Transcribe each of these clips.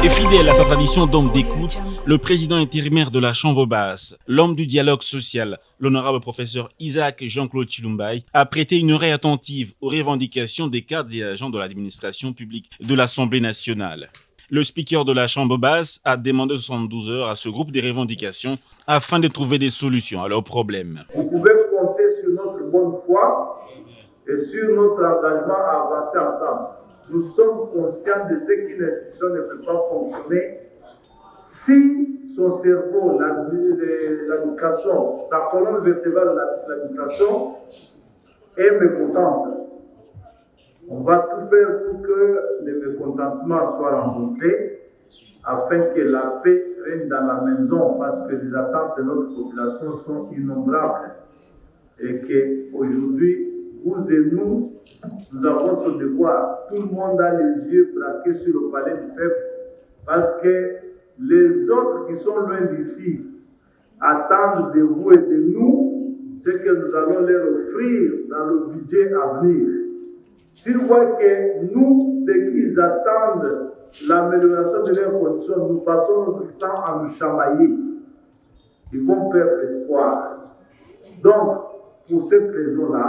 Et fidèle à sa tradition d'homme d'écoute, le président intérimaire de la Chambre basse, l'homme du dialogue social, l'honorable professeur Isaac Jean-Claude Tshilombaye, a prêté une oreille attentive aux revendications des cadres et agents de l'administration publique de l'Assemblée nationale. Le speaker de la Chambre basse a demandé 72 heures à ce groupe des revendications afin de trouver des solutions à leurs problèmes. Vous pouvez compter sur notre bonne foi et sur notre engagement à avancer ensemble. Nous sommes conscients de ce qu'une institution ne peut pas fonctionner si son cerveau, l'administration, la colonne vertébrale de l'administration est mécontente. On va tout faire pour que le mécontentement soit rencontré afin que la paix règne dans la maison, parce que les attentes de notre population sont innombrables et qu'aujourd'hui, vous et nous avons ce devoir. Tout le monde a les yeux braqués sur le palais du peuple, parce que les autres qui sont loin d'ici attendent de vous et de nous ce que nous allons leur offrir dans le budget à venir. S'ils voient que nous, ce qu'ils attendent, l'amélioration de leurs conditions, nous passons notre temps à nous chamailler, ils vont perdre espoir. Donc, pour cette raison-là,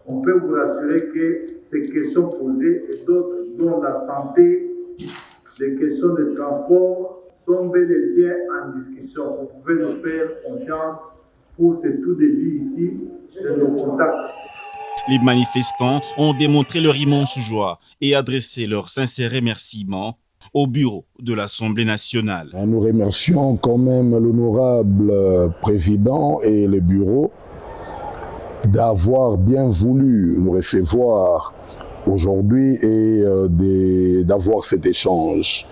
on peut vous rassurer que ces questions posées et d'autres, dont la santé, les questions de transport, sont bel et bien en discussion. Vous pouvez nous faire confiance pour ce tout début ici de nos contacts. Les manifestants ont démontré leur immense joie et adressé leurs sincères remerciements au bureau de l'Assemblée nationale. Nous remercions quand même l'honorable président et le bureau d'avoir bien voulu nous recevoir aujourd'hui et d'avoir cet échange.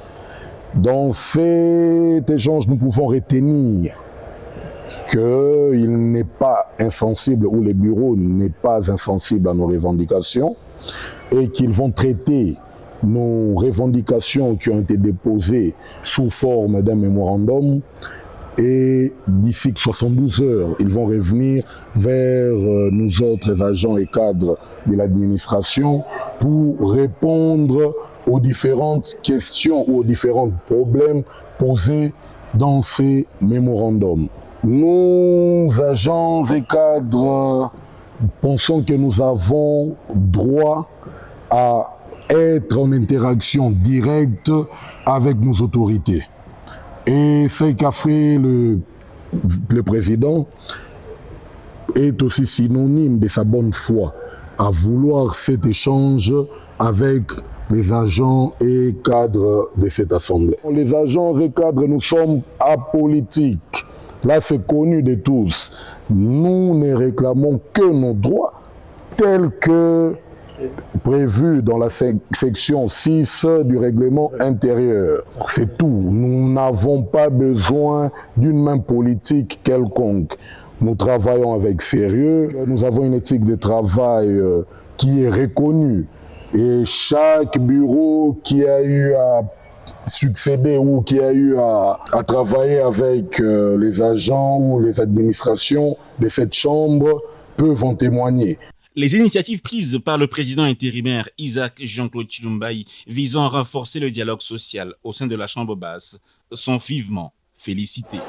Dans cet échange, nous pouvons retenir qu'il n'est pas insensible, ou le bureau n'est pas insensible à nos revendications, et qu'ils vont traiter nos revendications qui ont été déposées sous forme d'un mémorandum, et d'ici 72 heures, ils vont revenir vers nous autres agents et cadres de l'administration pour répondre aux différentes questions ou aux différents problèmes posés dans ces mémorandums. Nous, agents et cadres, pensons que nous avons droit à être en interaction directe avec nos autorités. Et ce qu'a fait le président est aussi synonyme de sa bonne foi à vouloir cet échange avec les agents et cadres de cette assemblée. Les agents et cadres, nous sommes apolitiques. Là, c'est connu de tous. Nous ne réclamons que nos droits tels que prévu dans la section 6 du règlement intérieur. C'est tout. Nous n'avons pas besoin d'une main politique quelconque. Nous travaillons avec sérieux. Nous avons une éthique de travail qui est reconnue. Et chaque bureau qui a eu à succéder ou qui a eu à travailler avec les agents ou les administrations de cette chambre peuvent en témoigner. Les initiatives prises par le président intérimaire Isaac Jean-Claude Tshilombaye visant à renforcer le dialogue social au sein de la Chambre basse sont vivement félicitées.